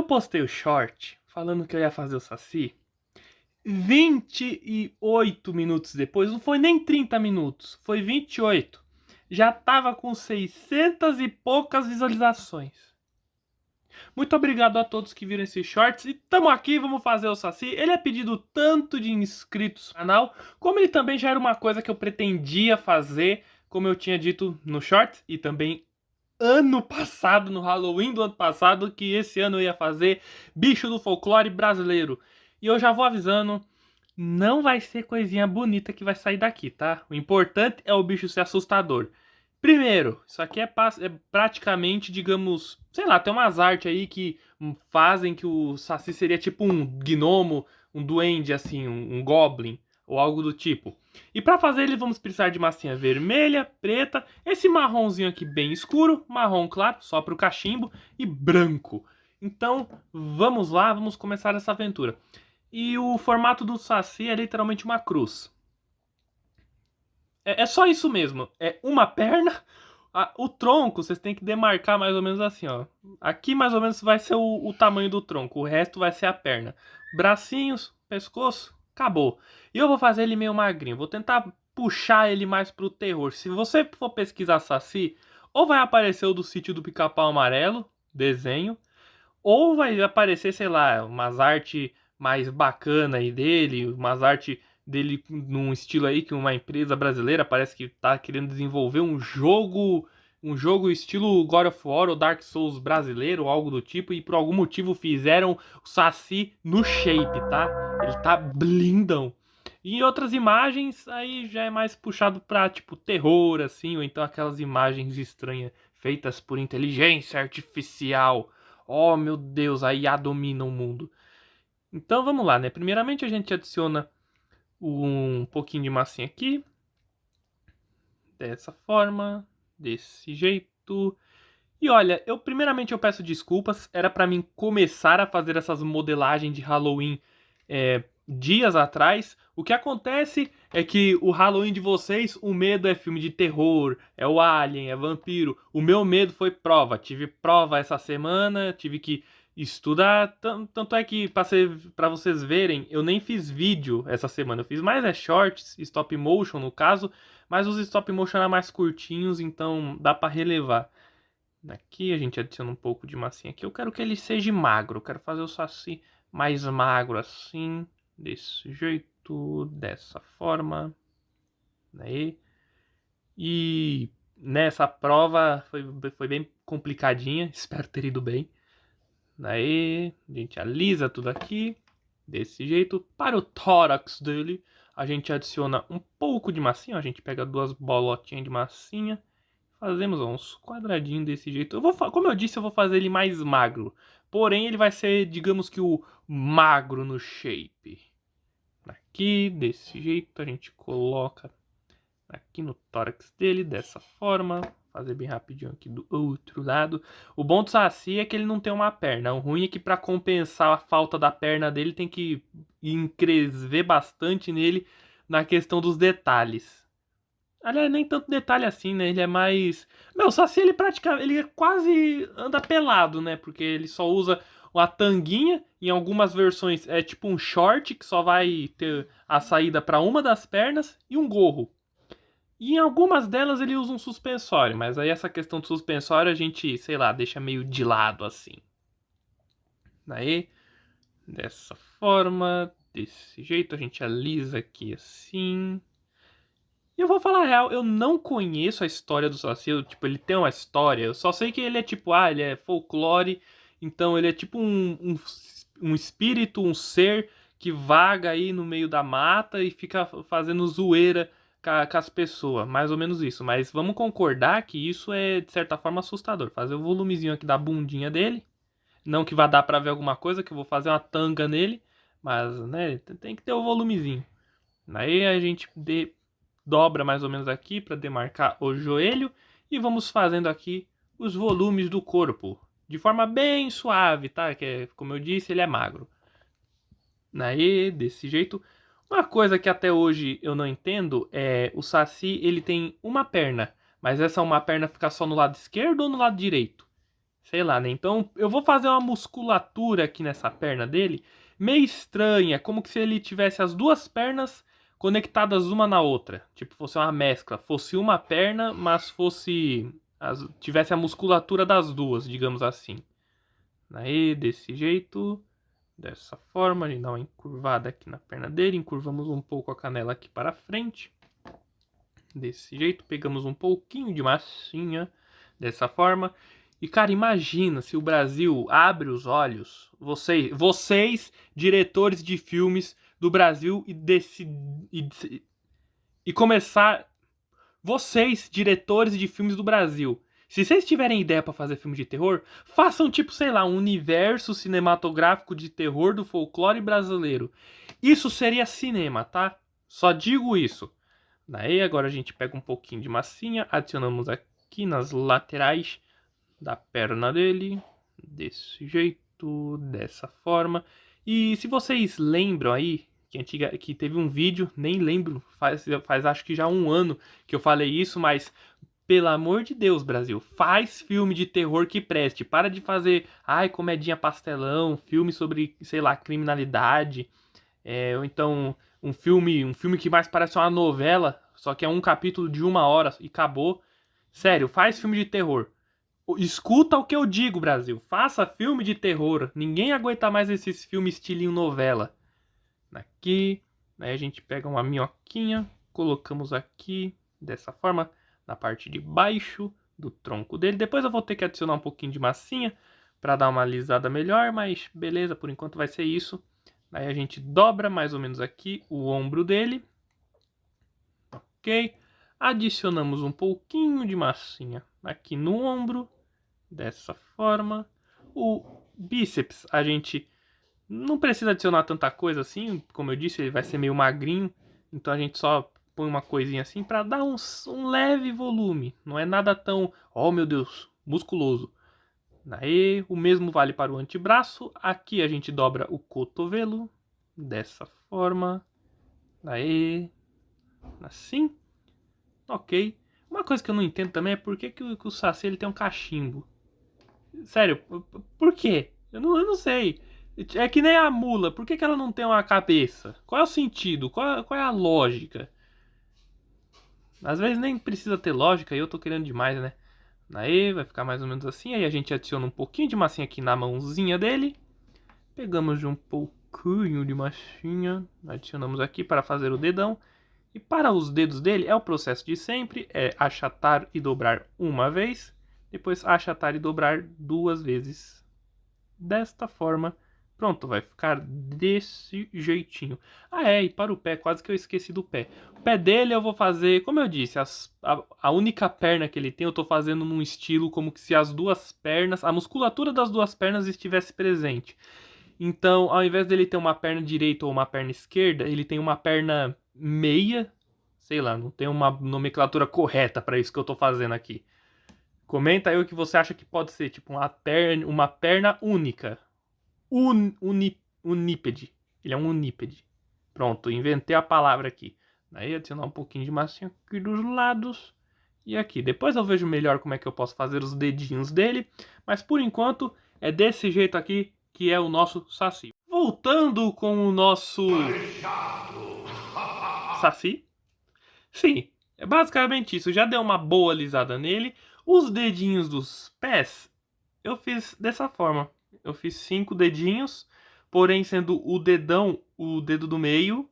Eu postei o short falando que eu ia fazer o saci. 28 minutos depois, não foi nem 30 minutos, foi 28. Já tava com 600 e poucas visualizações. Muito obrigado a todos que viram esses shorts e tamo aqui, vamos fazer o saci. Ele é pedido tanto de inscritos no canal, como ele também já era uma coisa que eu pretendia fazer, como eu tinha dito no shorts e também ano passado, no Halloween do ano passado, que esse ano eu ia fazer bicho do folclore brasileiro. E eu já vou avisando, não vai ser coisinha bonita que vai sair daqui, tá? O importante é o bicho ser assustador. Primeiro, isso aqui é praticamente, digamos, sei lá, tem umas artes aí que fazem que o Saci seria tipo um gnomo, um duende, assim, um goblin, ou algo do tipo. E para fazer ele vamos precisar de massinha vermelha, preta, esse marronzinho aqui bem escuro, marrom claro, só para o cachimbo, e branco. Então, vamos lá, vamos começar essa aventura. E o formato do Saci é literalmente uma cruz. É só isso mesmo. É uma perna. O tronco vocês têm que demarcar mais ou menos assim, ó. Aqui mais ou menos vai ser o tamanho do tronco. O resto vai ser a perna. Bracinhos, pescoço, acabou. E eu vou fazer ele meio magrinho. Vou tentar puxar ele mais pro terror. Se você for pesquisar Saci, ou vai aparecer o do sítio do Pica-Pau Amarelo, desenho, ou vai aparecer, sei lá, umas artes mais bacana aí dele, umas artes dele num estilo aí que uma empresa brasileira parece que tá querendo desenvolver um jogo estilo God of War ou Dark Souls brasileiro ou algo do tipo, e por algum motivo fizeram o Saci no shape, tá? Ele tá blindão. E em outras imagens aí já é mais puxado pra tipo terror assim, ou então aquelas imagens estranhas feitas por inteligência artificial. Oh, meu Deus, a IA domina o mundo. Então vamos lá, né? Primeiramente a gente adiciona um pouquinho de massinha aqui. Dessa forma, desse jeito. E olha, primeiramente eu peço desculpas. Era para mim começar a fazer essas modelagens de Halloween dias atrás. O que acontece é que o Halloween de vocês, o medo é filme de terror, é o Alien, é vampiro. O meu medo foi prova. Tive prova essa semana, tive que estudar. Tanto é que, para vocês verem, eu nem fiz vídeo essa semana. Eu fiz mais shorts, stop motion no caso, mas os stop motion eram mais curtinhos, então dá para relevar. Aqui a gente adiciona um pouco de massinha aqui. Eu quero que ele seja magro, eu quero fazer o saci mais magro assim. Desse jeito, dessa forma. Aí. E nessa prova foi bem complicadinha. Espero ter ido bem. Aí a gente alisa tudo aqui. Desse jeito. Para o tórax dele, a gente adiciona um pouco de massinha. A gente pega duas bolotinhas de massinha. Fazemos uns quadradinhos desse jeito. Como eu disse, eu vou fazer ele mais magro. Porém, ele vai ser, digamos que o magro no shape. Aqui, desse jeito, a gente coloca aqui no tórax dele, dessa forma. Fazer bem rapidinho aqui do outro lado. O bom do Saci é que ele não tem uma perna. O ruim é que para compensar a falta da perna dele, tem que encresver bastante nele na questão dos detalhes. Aliás, nem tanto detalhe assim, né? Ele é mais... Meu, o Saci, ele praticamente... Ele quase anda pelado, né? Porque ele só usa uma tanguinha. Em algumas versões é tipo um short, que só vai ter a saída para uma das pernas. E um gorro. E em algumas delas ele usa um suspensório. Mas aí essa questão do suspensório a gente, sei lá, deixa meio de lado assim. Daí, dessa forma, desse jeito, a gente alisa aqui assim... E eu vou falar a real, eu não conheço a história do Saci, tipo, ele tem uma história, eu só sei que ele é tipo, ele é folclore, então ele é tipo um espírito, um ser que vaga aí no meio da mata e fica fazendo zoeira com as pessoas, mais ou menos isso. Mas vamos concordar que isso é, de certa forma, assustador. Fazer o volumezinho aqui da bundinha dele, não que vá dar pra ver alguma coisa, que eu vou fazer uma tanga nele, mas, né, tem que ter o volumezinho. Aí a gente dobra mais ou menos aqui para demarcar o joelho e vamos fazendo aqui os volumes do corpo de forma bem suave, tá? Que é, como eu disse, ele é magro. Aí, desse jeito. Uma coisa que até hoje eu não entendo é o Saci, ele tem uma perna, mas essa uma perna fica só no lado esquerdo ou no lado direito? Sei lá, né? Então eu vou fazer uma musculatura aqui nessa perna dele, meio estranha, como que se ele tivesse as duas pernas conectadas uma na outra. Tipo, fosse uma mescla. Fosse uma perna, mas fosse. Tivesse a musculatura das duas, digamos assim. Aí, desse jeito. Dessa forma, a gente dá uma encurvada aqui na perna dele. Encurvamos um pouco a canela aqui para frente. Desse jeito, pegamos um pouquinho de massinha. Dessa forma. E, cara, imagina se o Brasil abre os olhos, vocês diretores de filmes do Brasil, e começar. Vocês, diretores de filmes do Brasil, se vocês tiverem ideia pra fazer filme de terror, façam tipo, sei lá, um universo cinematográfico de terror do folclore brasileiro. Isso seria cinema, tá? Só digo isso. Daí agora a gente pega um pouquinho de massinha, adicionamos aqui nas laterais da perna dele, desse jeito, dessa forma. E se vocês lembram aí, que teve um vídeo, nem lembro, faz acho que já um ano que eu falei isso, mas pelo amor de Deus, Brasil, faz filme de terror que preste. Para de fazer, ai, comedinha pastelão, filme sobre, sei lá, criminalidade, ou então um filme que mais parece uma novela, só que é um capítulo de 1 hora e acabou. Sério, faz filme de terror. Escuta o que eu digo, Brasil. Faça filme de terror. Ninguém aguenta mais esses filmes estilinho novela. Aqui, aí a gente pega uma minhoquinha, colocamos aqui dessa forma na parte de baixo do tronco dele. Depois eu vou ter que adicionar um pouquinho de massinha para dar uma alisada melhor, mas beleza, por enquanto vai ser isso. Aí a gente dobra mais ou menos aqui o ombro dele. Ok? Adicionamos um pouquinho de massinha aqui no ombro, dessa forma. O bíceps a gente não precisa adicionar tanta coisa assim, como eu disse, ele vai ser meio magrinho, então a gente só põe uma coisinha assim para dar um leve volume. Não é nada tão, oh meu Deus, musculoso. Aí, o mesmo vale para o antebraço. Aqui a gente dobra o cotovelo dessa forma. Aí, assim. Ok. Uma coisa que eu não entendo também é por que o Saci ele tem um cachimbo. Sério, por quê? Eu não sei. É que nem a mula, por que ela não tem uma cabeça? Qual é o sentido? Qual é a lógica? Às vezes nem precisa ter lógica e eu tô querendo demais, né? Aí vai ficar mais ou menos assim. Aí a gente adiciona um pouquinho de massinha aqui na mãozinha dele. Pegamos um pouquinho de massinha, adicionamos aqui para fazer o dedão. E para os dedos dele é o processo de sempre, é achatar e dobrar uma vez, depois achatar e dobrar 2 vezes. Desta forma, pronto, vai ficar desse jeitinho. Ah e para o pé, quase que eu esqueci do pé. O pé dele eu vou fazer, como eu disse, a única perna que ele tem eu tô fazendo num estilo como que se as duas pernas, a musculatura das duas pernas estivesse presente. Então, ao invés dele ter uma perna direita ou uma perna esquerda, ele tem uma perna meia. Sei lá, não tem uma nomenclatura correta para isso que eu tô fazendo aqui. Comenta aí o que você acha que pode ser, tipo uma perna única. Unípede. Ele é um unípede. Pronto, inventei a palavra aqui. Aí adicionar um pouquinho de massinha aqui dos lados e aqui. Depois eu vejo melhor como é que eu posso fazer os dedinhos dele, mas por enquanto é desse jeito aqui que é o nosso Saci. Voltando com o nosso Saci. Sim, é basicamente isso. Já deu uma boa alisada nele. Os dedinhos dos pés eu fiz dessa forma. Eu fiz 5 dedinhos, porém sendo o dedão o dedo do meio,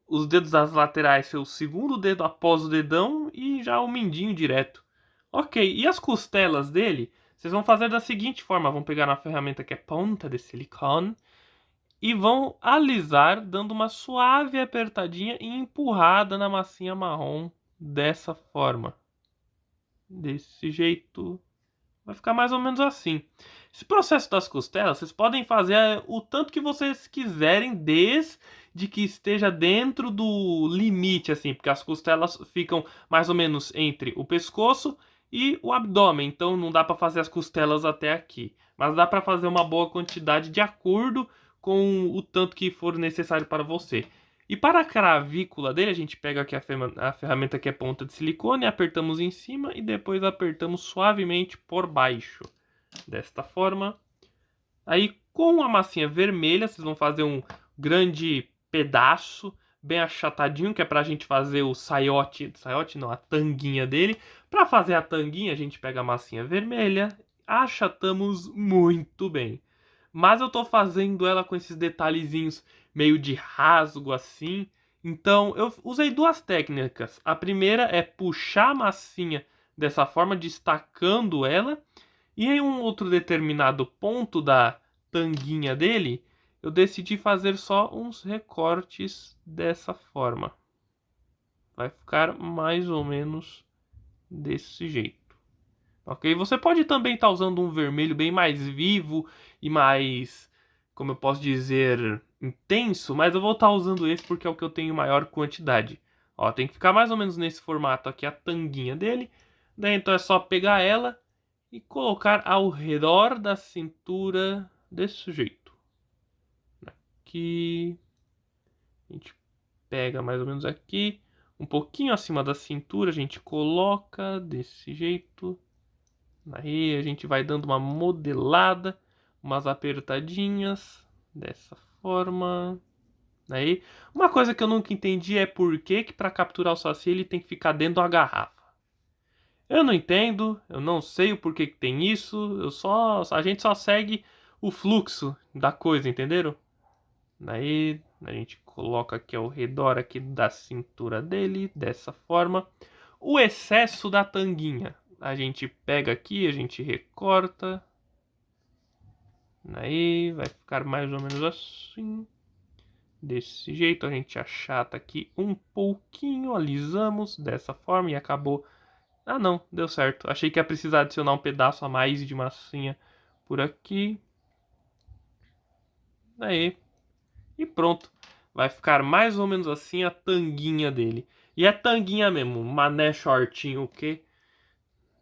os dedos das laterais ser o segundo dedo após o dedão e já o mindinho direto. Ok, e as costelas dele, vocês vão fazer da seguinte forma: vão pegar na ferramenta que é ponta de silicone e vão alisar, dando uma suave apertadinha e empurrada na massinha marrom dessa forma. Desse jeito. Vai ficar mais ou menos assim. Esse processo das costelas, vocês podem fazer o tanto que vocês quiserem, desde que esteja dentro do limite, assim, porque as costelas ficam mais ou menos entre o pescoço e o abdômen, então não dá para fazer as costelas até aqui, mas dá para fazer uma boa quantidade de acordo com o tanto que for necessário para você. E para a cravícula dele, a gente pega aqui a ferramenta que é ponta de silicone, apertamos em cima e depois apertamos suavemente por baixo. desta forma. Aí com a massinha vermelha, vocês vão fazer um grande pedaço, bem achatadinho, que é pra gente fazer o saiote não, a tanguinha dele. Pra fazer a tanguinha, a gente pega a massinha vermelha, achatamos muito bem. Mas eu tô fazendo ela com esses detalhezinhos meio de rasgo assim. Então eu usei duas técnicas. A primeira é puxar a massinha dessa forma, destacando ela. E em um outro determinado ponto da tanguinha dele, eu decidi fazer só uns recortes dessa forma. Vai ficar mais ou menos desse jeito. Ok? Você pode também estar usando um vermelho bem mais vivo e mais, como eu posso dizer, intenso, mas eu vou estar usando esse porque é o que eu tenho maior quantidade. Ó, tem que ficar mais ou menos nesse formato aqui a tanguinha dele. Daí então é só pegar ela e colocar ao redor da cintura desse jeito. Aqui a gente pega mais ou menos aqui, um pouquinho acima da cintura, a gente coloca desse jeito. Aí a gente vai dando uma modelada, umas apertadinhas dessa forma. Aí, uma coisa que eu nunca entendi é por que para capturar o Saci ele tem que ficar dentro de uma garrafa. Eu não entendo, eu não sei o porquê que tem isso, a gente só segue o fluxo da coisa, entenderam? Daí a gente coloca aqui ao redor aqui da cintura dele, dessa forma. O excesso da tanguinha, a gente pega aqui, a gente recorta. Aí vai ficar mais ou menos assim. Desse jeito a gente achata aqui um pouquinho, alisamos dessa forma e acabou. Ah não, deu certo. Achei que ia precisar adicionar um pedaço a mais de massinha por aqui. Aí. E pronto. Vai ficar mais ou menos assim a tanguinha dele. E é tanguinha mesmo, mané shortinho, ok?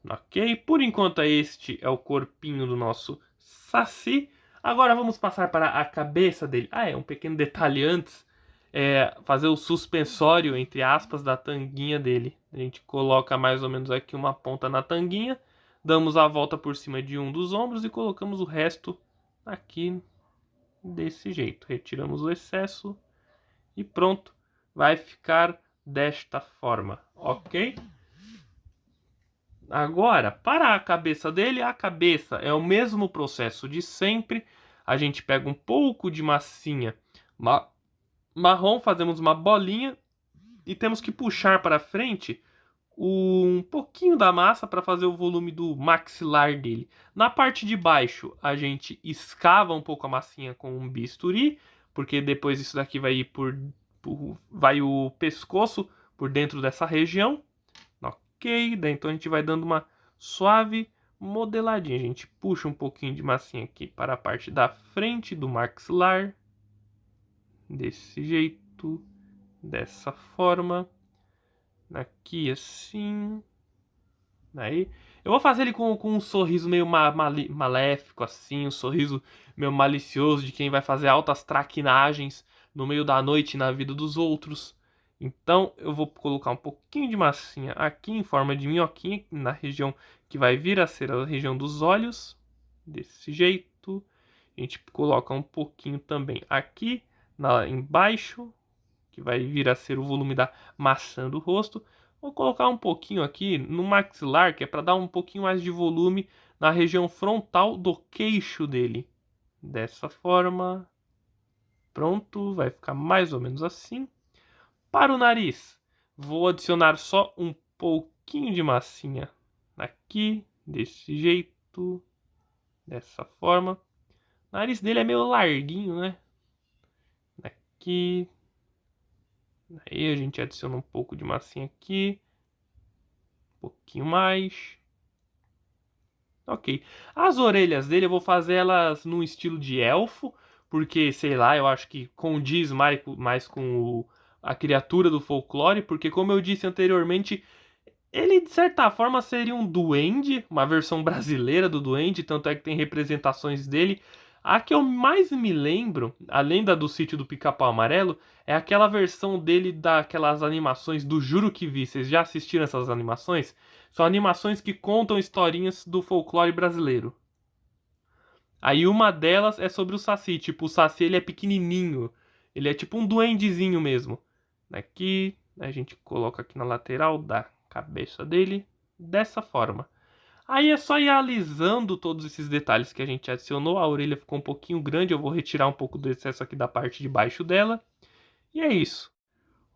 Ok? Por enquanto este é o corpinho do nosso Saci. Agora vamos passar para a cabeça dele. Ah, é um pequeno detalhe antes. É fazer o suspensório, entre aspas, da tanguinha dele. A gente coloca mais ou menos aqui uma ponta na tanguinha. Damos a volta por cima de um dos ombros e colocamos o resto aqui desse jeito. Retiramos o excesso e pronto. Vai ficar desta forma, ok? Agora, para a cabeça dele, a cabeça é o mesmo processo de sempre. A gente pega um pouco de massinha marrom, fazemos uma bolinha e temos que puxar para frente um pouquinho da massa para fazer o volume do maxilar dele. Na parte de baixo, a gente escava um pouco a massinha com um bisturi, porque depois isso daqui vai ir vai o pescoço por dentro dessa região. Ok, daí então a gente vai dando uma suave modeladinha. A gente puxa um pouquinho de massinha aqui para a parte da frente do maxilar. Desse jeito, dessa forma. Aqui assim. Aí, eu vou fazer ele com um sorriso meio maléfico assim, um sorriso meio malicioso de quem vai fazer altas traquinagens no meio da noite na vida dos outros. Então eu vou colocar um pouquinho de massinha aqui em forma de minhoquinha na região que vai vir a ser a região dos olhos, desse jeito. A gente coloca um pouquinho também aqui embaixo, que vai vir a ser o volume da maçã do rosto. Vou colocar um pouquinho aqui no maxilar, que é para dar um pouquinho mais de volume na região frontal do queixo dele. Dessa forma. Pronto, vai ficar mais ou menos assim. Para o nariz, vou adicionar só um pouquinho de massinha aqui, desse jeito, dessa forma. O nariz dele é meio larguinho, né? Aqui. Aí a gente adiciona um pouco de massinha aqui. Um pouquinho mais. Ok. As orelhas dele eu vou fazer elas num estilo de elfo. Porque, sei lá, eu acho que condiz mais com a criatura do folclore. Porque, como eu disse anteriormente, ele de certa forma seria um duende. Uma versão brasileira do duende. Tanto é que tem representações dele. A que eu mais me lembro, além da do Sítio do Pica-Pau Amarelo, é aquela versão dele daquelas animações do Juro que Vi. Vocês já assistiram essas animações? São animações que contam historinhas do folclore brasileiro. Aí uma delas é sobre o Saci. Tipo, o Saci ele é pequenininho. Ele é tipo um duendezinho mesmo. Aqui, a gente coloca aqui na lateral da cabeça dele. Dessa forma. Aí é só ir alisando todos esses detalhes que a gente adicionou. A orelha ficou um pouquinho grande. Eu vou retirar um pouco do excesso aqui da parte de baixo dela. E é isso.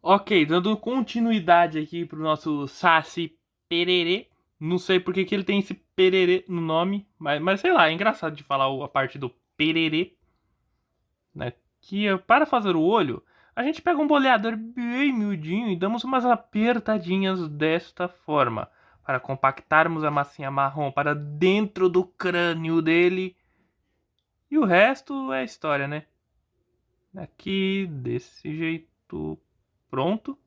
Ok, dando continuidade aqui pro nosso Saci Pererê. Não sei por que ele tem esse Pererê no nome, mas sei lá, é engraçado de falar a parte do Pererê, né? Que para fazer o olho, a gente pega um boleador bem miudinho e damos umas apertadinhas desta forma, para compactarmos a massinha marrom para dentro do crânio dele. E o resto é história, né? Aqui, desse jeito, pronto.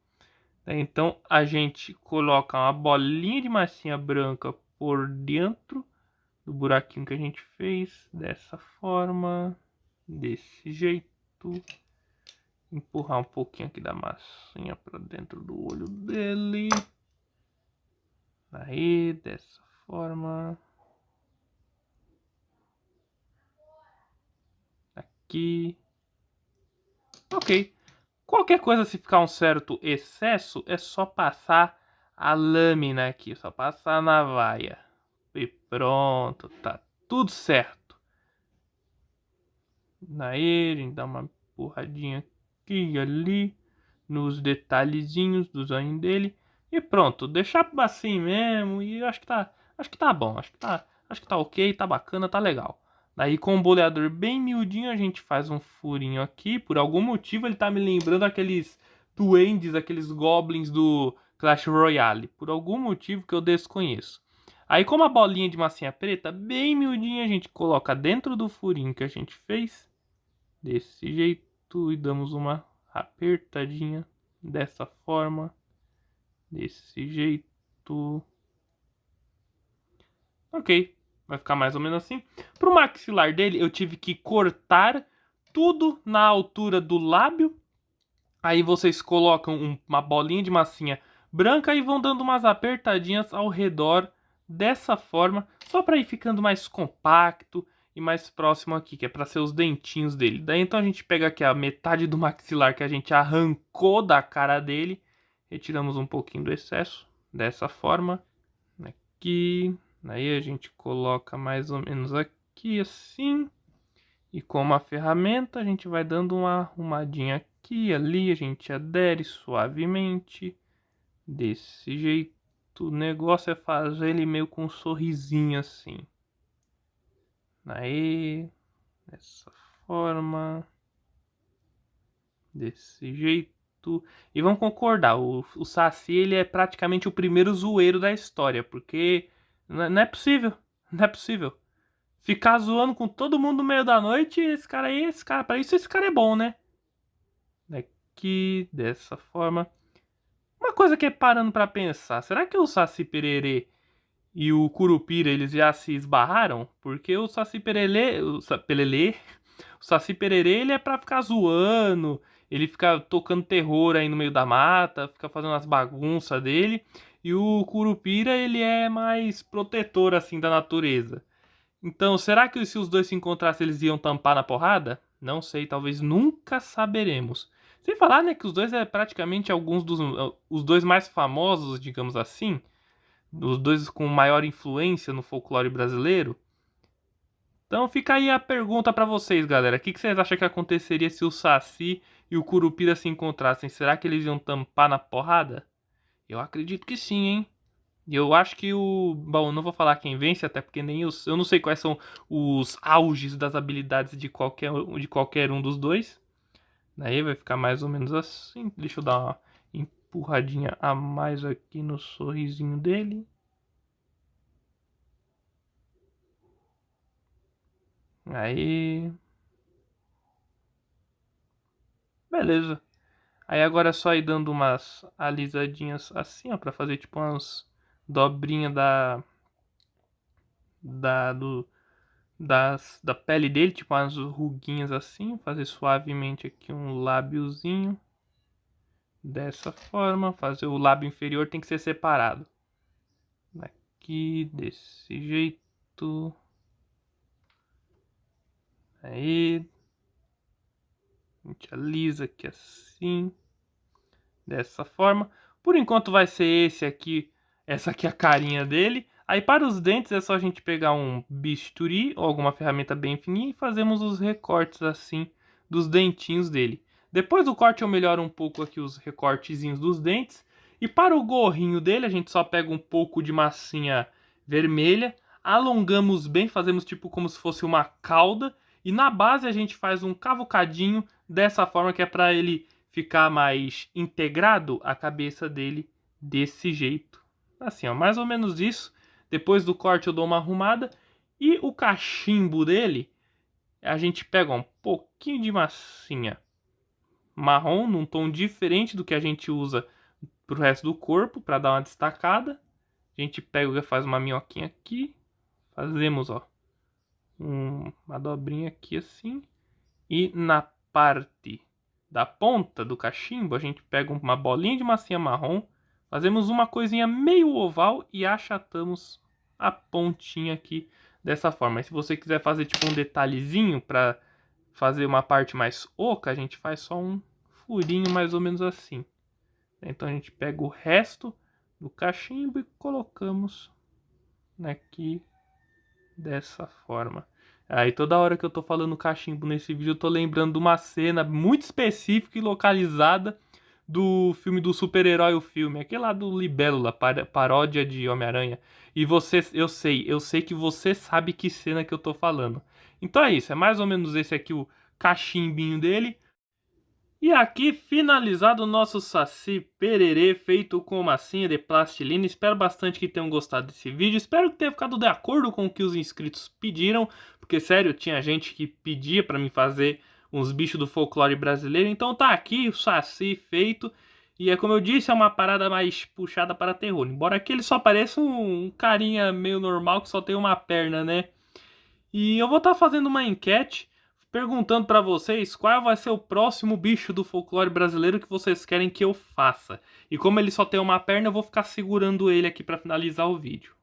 Então a gente coloca uma bolinha de massinha branca por dentro do buraquinho que a gente fez, dessa forma, desse jeito. Empurrar um pouquinho aqui da massinha para dentro do olho dele. Aí, dessa forma. Aqui. Ok. Qualquer coisa, se ficar um certo excesso, é só passar a lâmina aqui, só passar na vaia. E pronto, tá tudo certo. Aí a gente dá uma empurradinha aqui e ali nos detalhezinhos do zoinho dele e pronto, deixar assim mesmo e acho que tá bom, acho que tá ok, tá bacana, tá legal. Daí com o boleador bem miudinho a gente faz um furinho aqui, por algum motivo ele tá me lembrando aqueles duendes, aqueles goblins do Clash Royale, por algum motivo que eu desconheço. Aí como a bolinha de massinha preta, bem miudinha, a gente coloca dentro do furinho que a gente fez desse jeito e damos uma apertadinha dessa forma, desse jeito. Ok, vai ficar mais ou menos assim. Pro maxilar dele eu tive que cortar tudo na altura do lábio. Aí vocês colocam uma bolinha de massinha branca e vão dando umas apertadinhas ao redor dessa forma, só para ir ficando mais compacto e mais próximo aqui, que é para ser os dentinhos dele. Daí então a gente pega aqui a metade do maxilar que a gente arrancou da cara dele, retiramos um pouquinho do excesso, dessa forma, aqui, aí a gente coloca mais ou menos aqui assim. E com uma ferramenta a gente vai dando uma arrumadinha aqui e ali, a gente adere suavemente, desse jeito. O negócio é fazer ele meio com um sorrisinho assim. Aí, dessa forma, desse jeito. E vamos concordar, o Saci ele é praticamente o primeiro zoeiro da história, porque não é possível, não é possível. Ficar zoando com todo mundo no meio da noite, pra isso esse cara é bom, né? Daqui, dessa forma. Uma coisa que é parando pra pensar, será que o Saci Pererê e o Curupira eles já se esbarraram? Porque o Saci Pererê, o Saci Pererê ele é pra ficar zoando, ele fica tocando terror aí no meio da mata, fica fazendo as bagunças dele. E o Curupira ele é mais protetor assim da natureza. Então, será que se os dois se encontrassem, eles iam tampar na porrada? Não sei, talvez nunca saberemos. Sem falar, né, que os dois é praticamente alguns dos os dois mais famosos, digamos assim, os dois com maior influência no folclore brasileiro. Então fica aí a pergunta pra vocês, galera. O que vocês acham que aconteceria se o Saci e o Curupira se encontrassem? Será que eles iam tampar na porrada? Eu acredito que sim, hein? E eu acho que o. Bom, eu não vou falar quem vence, até porque nem eu não sei quais são os auges das habilidades de qualquer um dos dois. Daí vai ficar mais ou menos assim. Deixa eu dar uma empurradinha a mais aqui no sorrisinho dele. Aí. Beleza. Aí agora é só ir dando umas alisadinhas assim, ó, pra fazer tipo umas dobrinhas da, do, da pele dele, tipo umas ruguinhas assim, fazer suavemente aqui um lábiozinho dessa forma, fazer o lábio inferior tem que ser separado. Aqui desse jeito. Aí, a gente alisa aqui assim, dessa forma. Por enquanto vai ser esse aqui, essa aqui é a carinha dele. Aí para os dentes é só a gente pegar um bisturi ou alguma ferramenta bem fininha e fazemos os recortes assim dos dentinhos dele. Depois do corte eu melhoro um pouco aqui os recortezinhos dos dentes. E para o gorrinho dele a gente só pega um pouco de massinha vermelha, alongamos bem, fazemos tipo como se fosse uma cauda. E na base a gente faz um cavucadinho dessa forma que é para ele ficar mais integrado a cabeça dele desse jeito. Assim, ó, mais ou menos isso. Depois do corte eu dou uma arrumada. E o cachimbo dele, a gente pega um pouquinho de massinha marrom, num tom diferente do que a gente usa pro resto do corpo, para dar uma destacada. A gente pega e faz uma minhoquinha aqui. Fazemos, ó, uma dobrinha aqui assim. E na parte da ponta do cachimbo, a gente pega uma bolinha de massinha marrom, fazemos uma coisinha meio oval e achatamos a pontinha aqui dessa forma. E se você quiser fazer tipo um detalhezinho para fazer uma parte mais oca, a gente faz só um furinho mais ou menos assim. Então a gente pega o resto do cachimbo e colocamos aqui dessa forma. Aí toda hora que eu tô falando cachimbo nesse vídeo, eu tô lembrando de uma cena muito específica e localizada do filme do super-herói, o filme, aquele lá do Libélula, paródia de Homem-Aranha. E você, eu sei que você sabe que cena que eu tô falando. Então é isso, é mais ou menos esse aqui o cachimbinho dele. E aqui finalizado o nosso Saci Pererê feito com massinha de plastilina. Espero bastante que tenham gostado desse vídeo. Espero que tenha ficado de acordo com o que os inscritos pediram. Porque, sério, tinha gente que pedia pra mim fazer uns bichos do folclore brasileiro. Então tá aqui o Saci feito. E é como eu disse, é uma parada mais puxada para terror. Embora aqui ele só pareça um carinha meio normal que só tem uma perna, né? E eu vou estar fazendo uma enquete perguntando para vocês qual vai ser o próximo bicho do folclore brasileiro que vocês querem que eu faça. E como ele só tem uma perna, eu vou ficar segurando ele aqui para finalizar o vídeo.